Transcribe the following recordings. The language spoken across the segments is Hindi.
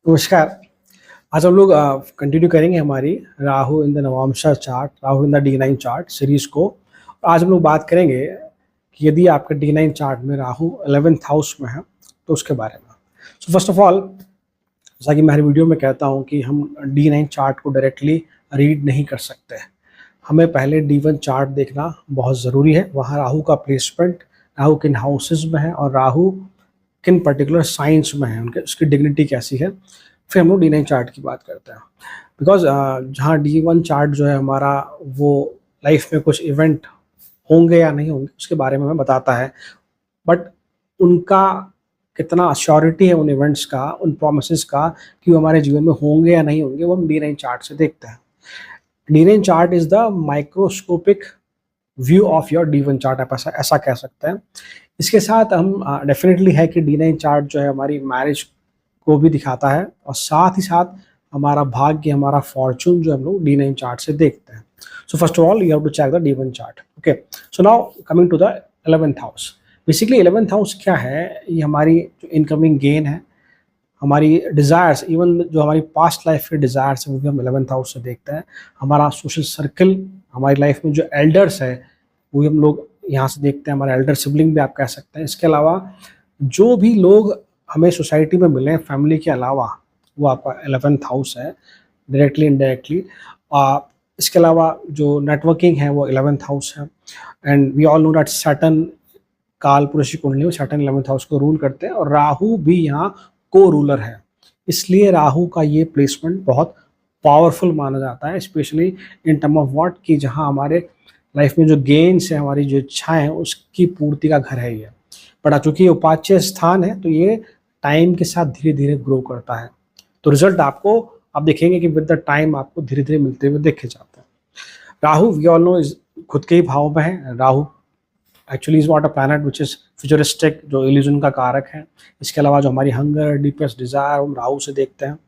नमस्कार। आज हम लोग कंटिन्यू करेंगे हमारी Rahu in the Navamsha chart, Rahu in the D9 chart series को। आज हम लोग बात करेंगे कि यदि आपके D9 चार्ट में राहु 11th हाउस में है तो उसके बारे में। सो फर्स्ट ऑफ ऑल, जैसा कि मैं हर वीडियो में कहता हूँ कि हम D9 चार्ट को डायरेक्टली रीड नहीं कर सकते। हमें पहले D1 चार्ट देखना बहुत ज़रूरी है। वहाँ राहु का प्लेसमेंट, राहु किन हाउसेज में है और राहु किन पर्टिकुलर साइंस में है, उनके उसकी डिग्निटी कैसी है। फिर हम लोग D9 चार्ट की बात करते हैं। बिकॉज जहाँ D1 चार्ट जो है हमारा, वो लाइफ में कुछ इवेंट होंगे या नहीं होंगे उसके बारे में हमें बताता है, बट उनका कितना श्योरिटी है उन इवेंट्स का, उन प्रोमिसेस का कि वो हमारे जीवन में होंगे या नहीं होंगे, वो हम D9 चार्ट से देखते हैं। D9 chart is the microscopic view of your D1 chart, आप ऐसा कह सकते हैं। इसके साथ हम डेफिनेटली है कि D9 चार्ट जो है हमारी मैरिज को भी दिखाता है और साथ ही साथ हमारा भाग्य, हमारा फॉर्चून जो हम लोग D9 चार्ट से देखते हैं। So first of all you have to check the D1 chart. Okay, so now coming to the 11th house. Basically 11th house क्या है? ये हमारी जो इनकमिंग गेन है, हमारी डिज़ायर्स, इवन जो हमारी पास्ट लाइफ के डिज़ायर्स हैं वो भी हम 11th हाउस से देखते हैं। हमारा सोशल सर्कल, हमारी लाइफ में जो एल्डर्स है वो भी हम लोग यहाँ से देखते हैं, हमारे एल्डर सिबलिंग भी आप कह सकते हैं। इसके अलावा जो भी लोग हमें सोसाइटी में मिले फैमिली के अलावा, वो आपका 11th हाउस है डायरेक्टली इनडायरेक्टली। इसके अलावा जो नेटवर्किंग है वो 11th हाउस है। And we all know that Saturn, काल पुरुष की कुंडली में सैटर्न 11th हाउस को रूल करते हैं और राहु भी यहाँ को रूलर है। इसलिए राहु का ये प्लेसमेंट बहुत पावरफुल माना जाता है, specially in term of what, कि जहाँ हमारे लाइफ में जो गेन्स है, हमारी जो इच्छाएं हैं, उसकी पूर्ति का घर है ये। बट चूंकि ये उपाच्य स्थान है तो ये टाइम के साथ धीरे धीरे ग्रो करता है, तो रिजल्ट आपको आप देखेंगे कि विद द टाइम आपको धीरे धीरे मिलते हुए देखे जाते हैं। राहु वी ऑल नो खुद के ही भाव में है। Rahu actually is not a planet which is futuristic, जो इल्यूजन का कारक है। इसके अलावा जो हमारी हंगर, डीपेस्ट डिजायर, हम राहु से देखते हैं।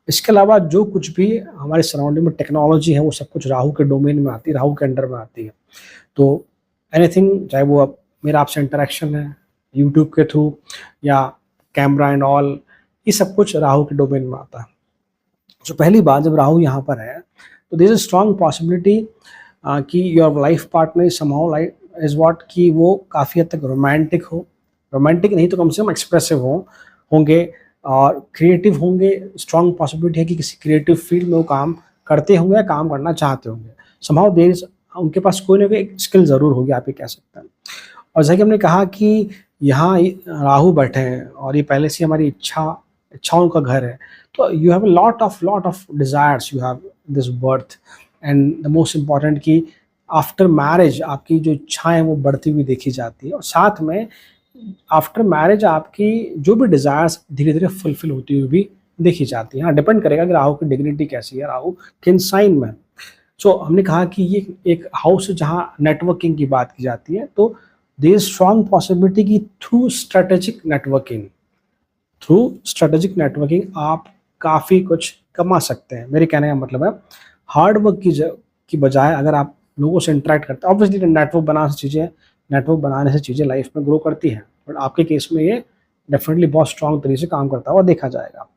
इसके अलावा जो कुछ भी हमारे सराउंडिंग में टेक्नोलॉजी है वो सब कुछ राहु के डोमेन में आती है, राहु के अंडर में आती है। तो एनीथिंग, चाहे वो अब मेरा आपसे इंटरेक्शन है यूट्यूब के थ्रू या कैमरा एंड ऑल, ये सब कुछ राहु के डोमेन में आता है। तो पहली बात, जब राहु यहाँ पर है तो देयर इज स्ट्रॉन्ग पॉसिबिलिटी कि your life partner somehow like is what, कि वो काफ़ी हद तक रोमांटिक हो, रोमांटिक नहीं तो कम से कम एक्सप्रेसिव होंगे और क्रिएटिव होंगे। स्ट्रॉन्ग पॉसिबिलिटी है कि किसी क्रिएटिव फील्ड में वो काम करते होंगे या काम करना चाहते होंगे। समहाउ देयर इज, उनके पास कोई ना कोई एक स्किल ज़रूर होगी, आप ये कह सकते हैं। और जैसा कि हमने कहा कि यहाँ राहु बैठे हैं और ये पहले से हमारी इच्छाओं का घर है, तो you have a lot of desires you have this birth. And the most important कि आफ्टर मैरिज आपकी जो इच्छाएं वो बढ़ती हुई देखी जाती है, और साथ में आफ्टर मैरिज आपकी जो भी डिज़ायर्स धीरे धीरे फुलफिल होती हुई भी देखी जाती है। हाँ, डिपेंड करेगा कि राहु की डिग्निटी कैसी है, राहु किन साइन में। सो हमने कहा कि ये एक हाउस जहाँ नेटवर्किंग की बात की जाती है, तो देयर इज स्ट्रॉन्ग पॉसिबिलिटी कि थ्रू स्ट्रेटेजिक नेटवर्किंग आप काफ़ी कुछ कमा सकते हैं। मेरे कहने का मतलब है, हार्ड वर्क की बजाय अगर आप लोगों से इंटरेक्ट करते हैं, ऑब्वियसली नेटवर्क बनाने से चीज़ें लाइफ में ग्रो करती हैं, बट आपके केस में ये डेफिनेटली बहुत स्ट्रॉन्ग तरीके से काम करता हुआ देखा जाएगा।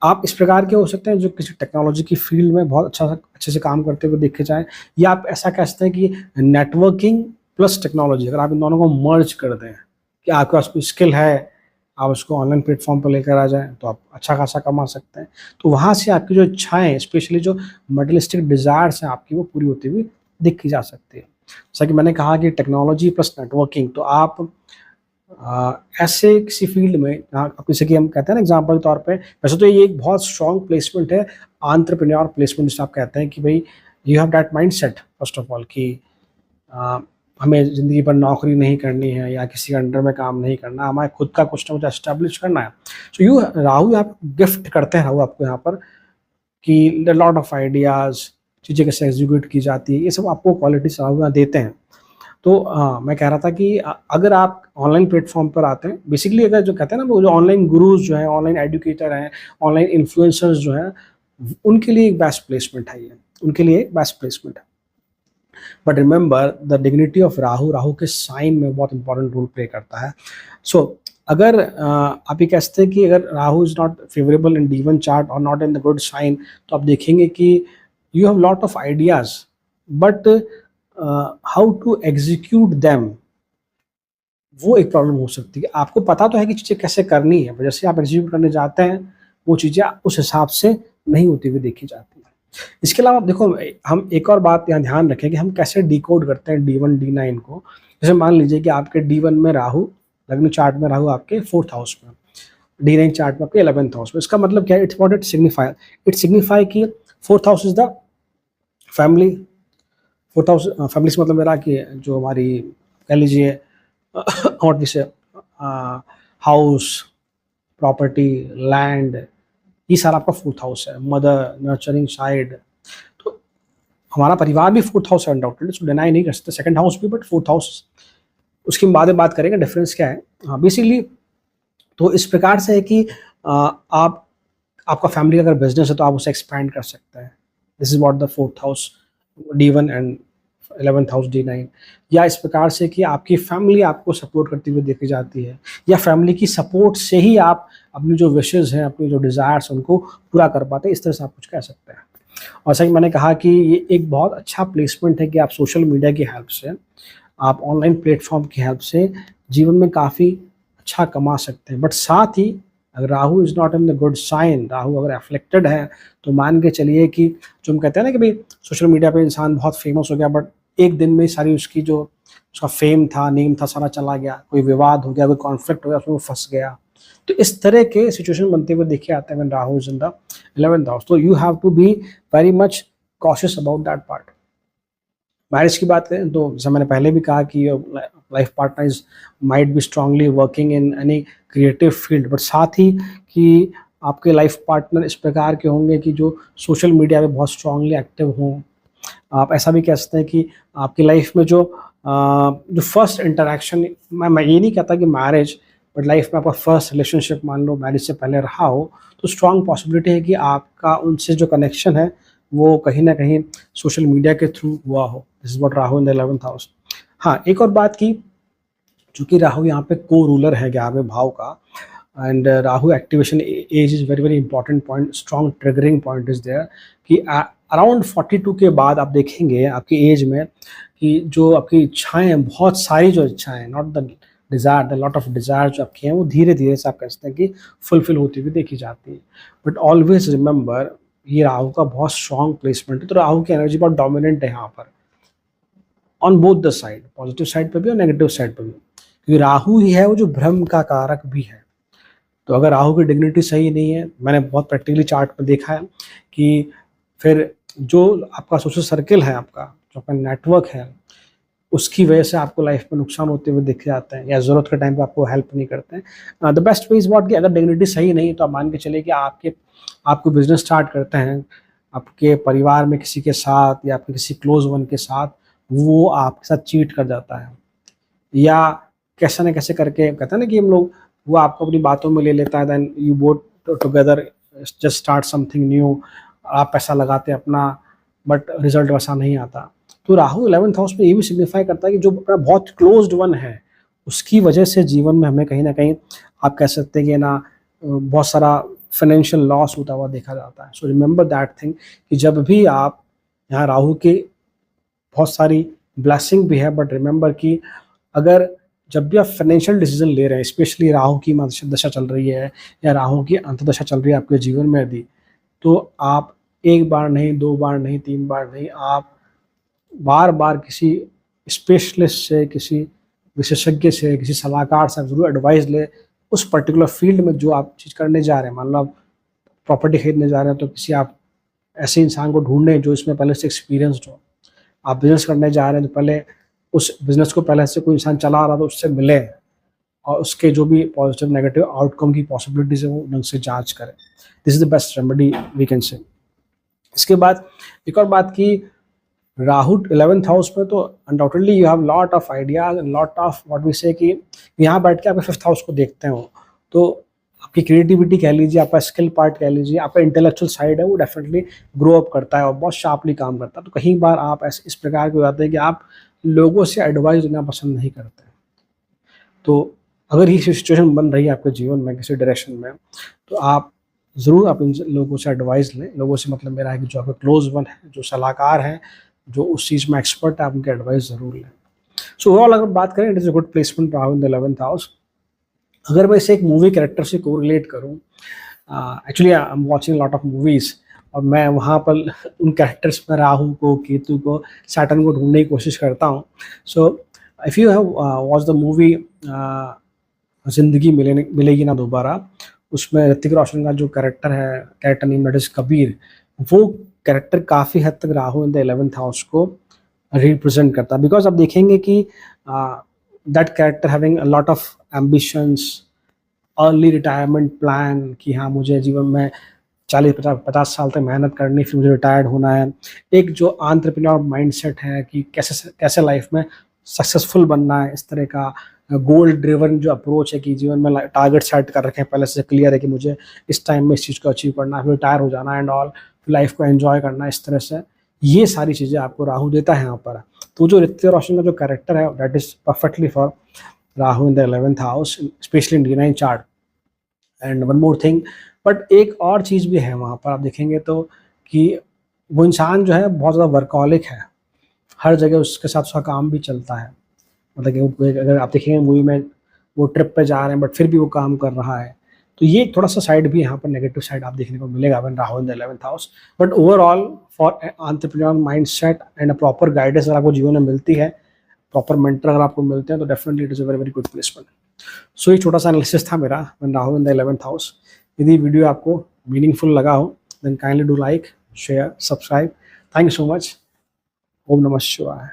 आप इस प्रकार के हो सकते हैं जो किसी टेक्नोलॉजी की फील्ड में बहुत अच्छे से काम करते हुए देखे जाएँ, या आप ऐसा कह सकते हैं कि नेटवर्किंग प्लस टेक्नोलॉजी, अगर आप इन दोनों को मर्ज कर दें कि आपके पास कोई स्किल है, आप उसको ऑनलाइन प्लेटफॉर्म पर लेकर आ जाएँ तो आप अच्छा खासा कमा सकते हैं। तो वहाँ से आपकी जो इच्छाएँ, स्पेशली जो मटेरियलिस्टिक डिज़ायर्स हैं आपकी, वो पूरी होती हुई देखी जा सकती है। जैसा कि मैंने कहा कि टेक्नोलॉजी प्लस नेटवर्किंग, तो आप ऐसे किसी फील्ड में, आप जैसे कि हम कहते हैं ना एग्जांपल के तौर पे, वैसे तो ये एक बहुत स्ट्रॉन्ग प्लेसमेंट है, एंटरप्रेन्योर प्लेसमेंट जिसे आप कहते हैं कि भाई you have that mindset first of all कि हमें ज़िंदगी भर नौकरी नहीं करनी है या किसी अंडर में काम नहीं करना, हमें खुद का कुछ ना कुछ एस्टैब्लिश करना है। सो राहु यहाँ गिफ्ट करते हैं, राहु आपको यहाँ पर कि लॉट ऑफ आइडियाज़, चीज़ें कैसे एग्जीक्यूट की जाती है, ये सब आपको क्वालिटीज राहु यहाँ देते हैं। तो मैं कह रहा था कि अगर आप ऑनलाइन प्लेटफॉर्म पर आते हैं, बेसिकली अगर जो कहते हैं ना वो जो ऑनलाइन गुरुज जो हैं, ऑनलाइन एजुकेटर हैं, ऑनलाइन इन्फ्लुएंसर्स जो हैं, उनके लिए एक बेस्ट प्लेसमेंट है ये, उनके लिए एक बेस्ट प्लेसमेंट है। But remember the dignity of Rahu, Rahu के साइन में बहुत इंपॉर्टेंट रोल प्ले करता है। सो अगर आप ये कह सकते हैं कि अगर Rahu is not favourable in D1 chart और not in the good sign, तो आप देखेंगे कि you have lot of ideas, but how to execute them, वो एक प्रॉब्लम हो सकती है। आपको पता तो है कि चीज़ें कैसे करनी है, पर जैसे आप एग्जीक्यूट करने जाते हैं, वो चीज़ें उस हिसाब से नहीं होती हुई देखी जाती हैं। इसके अलावा देखो, हम एक और बात यहाँ ध्यान रखें कि हम कैसे डिकोड करते हैं D1 D9 को। जैसे मान लीजिए कि आपके D1 में राहु, लग्न चार्ट में राहु आपके 4th हाउस में, D9 चार्ट में आपके 11th हाउस में। इसका मतलब क्या है? It's what it signify, it signify कि 4th house is the family. 4th house family से मतलब मेरा कि जो हमारी, कह लीजिए व्हाट वी से, हाउस, प्रॉपर्टी, लैंड, ये सारा आपका 4th हाउस है। मदर, नर्चरिंग साइड, तो हमारा परिवार भी 4th हाउस है अनडाउटेडली, सो डिनाई नहीं कर सकते। 2nd हाउस भी, बट 4th हाउस, उसके बाद में बात करेंगे डिफरेंस क्या है। हाँ, बेसिकली तो इस प्रकार से है कि आप, आपका फैमिली का अगर बिजनेस है तो आप उसे एक्सपैंड कर सकते हैं। This is what the 4th house D1 and 11th house D9। या इस प्रकार से कि आपकी फैमिली आपको सपोर्ट करती हुई देखी जाती है, या फैमिली की सपोर्ट से ही आप अपनी जो विशेज़ हैं, अपनी जो डिज़ायर्स हैं, उनको पूरा कर पाते हैं। इस तरह से आप कुछ कह सकते हैं। और सही मैंने कहा कि ये एक बहुत अच्छा प्लेसमेंट है कि आप सोशल मीडिया की हेल्प से, आप ऑनलाइन प्लेटफॉर्म की हेल्प से जीवन में काफ़ी अच्छा कमा सकते हैं। बट साथ ही अगर Rahu is not in the good sign, Rahu अगर एफ्लेक्टेड है, तो मान के चलिए कि जो हम कहते हैं ना कि भाई सोशल मीडिया पे इंसान बहुत फेमस हो गया, बट एक दिन में सारी उसकी जो उसका फेम था, नेम था, सारा चला गया। कोई विवाद हो गया, कोई कॉन्फ्लिक्ट हो गया, उसमें वो फंस गया। तो इस तरह के सिचुएशन बनते हुए देखे आते हैं when Rahu is in the 11th house. तो you have to be very much cautious about that part. Marriage की बात करें तो जैसे मैंने पहले भी कहा कि life partner is might be strongly working in any creative field, but साथ ही कि आपके लाइफ पार्टनर इस प्रकार के होंगे कि जो सोशल मीडिया पे बहुत स्ट्रांगली एक्टिव हों। आप ऐसा भी कह सकते हैं कि आपकी लाइफ में जो फर्स्ट इंटरेक्शन, मैं ये नहीं कहता कि मैरिज, बट लाइफ में आपका फर्स्ट रिलेशनशिप मान लो मैरिज से पहले रहा हो, तो स्ट्रांग पॉसिबिलिटी है कि आपका उनसे जो कनेक्शन है वो कहीं ना कहीं सोशल मीडिया के थ्रू हुआ हो। This is what Rahu in the 11th house. हाँ, एक और बात की, चूंकि राहु यहाँ पे को रूलर है 11वें भाव का, and Rahu activation age is very very important point, strong triggering point is there कि अराउंड 42 के बाद आप देखेंगे आपकी एज में कि जो आपकी इच्छाएं हैं, बहुत सारी जो इच्छाएं, not the desire, the lot of desire जो आपके हैं, वो धीरे धीरे से आप कह सकते हैं कि फुलफिल होती हुई देखी जाती है। बट ऑलवेज रिमेंबर, ये राहु का बहुत स्ट्रॉन्ग प्लेसमेंट है, तो राहु की एनर्जी बहुत डोमिनेंट है यहाँ पर, on both the side, positive side पर भी और नेगेटिव साइड पर भी, क्योंकि राहु ही है वो जो भ्रम का कारक भी है। तो अगर राहु की डिग्निटी सही नहीं है, मैंने बहुत प्रैक्टिकली चार्ट में देखा है कि फिर जो आपका सोशल सर्किल है, आपका जो आपका नेटवर्क है, उसकी वजह से आपको लाइफ में नुकसान होते हुए देखे जाते हैं, या ज़रूरत के टाइम पे आपको हेल्प नहीं करते हैं। The best way is what कि अगर डिग्निटी सही नहीं है, तो आप मान के चलिए कि आपको बिजनेस स्टार्ट करते हैं, आपके परिवार में किसी के साथ या आपके किसी क्लोज वन के साथ, वो आपके साथ चीट कर जाता है, या कैसे न कैसे करके, कहते हैं ना कि हम लोग, वो आपको अपनी बातों में ले लेता है, then you both together just start something new, आप पैसा लगाते हैं अपना, बट रिजल्ट वैसा नहीं आता। तो राहु 11th हाउस में ये भी सिग्निफाई करता है कि जो अपना बहुत क्लोज्ड वन है, उसकी वजह से जीवन में हमें कहीं ना कहीं, आप कह सकते हैं कि ना, बहुत सारा फाइनेंशियल लॉस होता हुआ देखा जाता है। सो रिमेंबर दैट थिंग कि जब भी आप, यहाँ राहु के बहुत सारी ब्लेसिंग भी है, बट रिमेंबर कि अगर जब भी आप फाइनेंशियल डिसीजन ले रहे हैं, स्पेशली राहु की दशा चल रही है या राहु की अंतदशा चल रही है आपके जीवन में यदि, तो आप एक बार नहीं, दो बार नहीं, तीन बार नहीं, आप बार बार किसी स्पेशलिस्ट से, किसी विशेषज्ञ से, किसी सलाहकार से आप ज़रूर एडवाइस लें उस पर्टिकुलर फील्ड में जो आप चीज़ करने जा रहे हैं। मान लो आप प्रॉपर्टी खरीदने जा रहे हैं, तो किसी आप ऐसे इंसान को ढूंढें जो इसमें पहले से एक्सपीरियंसड हो। आप बिजनेस करने जा रहे हैं, तो पहले उस बिजनेस को पहले से कोई इंसान चला रहा, तो उससे मिले और उसके जो भी पॉजिटिव नेगेटिव आउटकम की पॉसिबिलिटीज है वो ढंग से जांच करें। This is the best remedy we can say. इसके बाद एक और बात की, राहु 11th हाउस में, तो undoubtedly you have lot of ideas and lot of what we say कि यहाँ बैठ के आप 5th हाउस को देखते हो, तो आपकी क्रिएटिविटी कह लीजिए, आपका स्किल पार्ट कह लीजिए, आपका इंटेलेक्चुअल साइड है, वो डेफिनेटली ग्रो अप करता है और बहुत शार्पली काम करता है। तो कहीं बार आप ऐसे इस प्रकार के हो जाते हैं कि आप लोगों से एडवाइस लेना पसंद नहीं करते। तो अगर ये सिचुएशन बन रही है आपके जीवन में किसी डायरेक्शन में, तो आप ज़रूर आप इन लोगों से एडवाइस लें। लोगों से मतलब मेरा है कि जो आपके क्लोज़ वन है, जो सलाहकार हैं, जो उस चीज़ में एक्सपर्ट है, आप उनकी एडवाइस ज़रूर लें। सो ओवरऑल अगर बात करें, it is a good placement Rahu in the 11th house. अगर मैं इसे एक मूवी कैरेक्टर से कोरिलेट करूँ, actually I am watching lot of movies, और मैं वहाँ पर उन कैरेक्टर्स में राहु को, केतु को, सैटर्न को ढूँढने की कोशिश करता हूँ। So if you have watch the movie ज़िंदगी मिलेगी ना दोबारा, उसमें ऋतिक रोशन का जो character name that is Kabir, वो कैरेक्टर काफ़ी हद तक Rahu in the 11th house को रिप्रेजेंट करता है। बिकॉज़ आप देखेंगे कि that character having a lot of ambitions, early retirement plan कि हाँ, मुझे जीवन में 40-50 साल तक मेहनत करनी, फिर मुझे रिटायर्ड होना है। एक जो एंटरप्रेन्योर माइंडसेट है कि कैसे लाइफ में सक्सेसफुल बनना है, इस तरह का गोल ड्रिवन जो अप्रोच है कि जीवन में टारगेट सेट कर रखे हैं, पहले से क्लियर है कि मुझे इस टाइम में इस चीज़ को अचीव करना है, फिर रिटायर हो जाना एंड ऑल, फिर लाइफ को एंजॉय करना है, इस तरह से ये सारी चीज़ें आपको राहु देता है यहाँ पर। तो जो ऋतिक रोशन का जो कैरेक्टर है, that is perfectly for Rahu in the 11th house, specially in D9 chart. And one more thing, but एक और चीज़ भी है वहाँ पर, आप देखेंगे तो कि वो इंसान जो है बहुत ज़्यादा वर्कहॉलिक है, हर जगह उसके साथ उसका काम भी चलता है। मतलब कि अगर आप देखेंगे मूवी में, वो ट्रिप पे जा रहे हैं बट फिर भी वो काम कर रहा है। तो ये थोड़ा सा साइड भी यहाँ पर नेगेटिव साइड आप देखने को मिलेगा when Rahu in the 11th house. But overall for entrepreneur mindset and a proper guidance अगर आपको जीवन में मिलती है, प्रॉपर मेंटर अगर आपको मिलते हैं, तो definitely it is a very very good placement. So ये छोटा सा एनालिसिस था मेरा when Rahu in the 11th house. यदि वीडियो आपको मीनिंगफुल लगा हो, then kindly do like, share, subscribe. Thank you so much. ओम नमः शिवाय।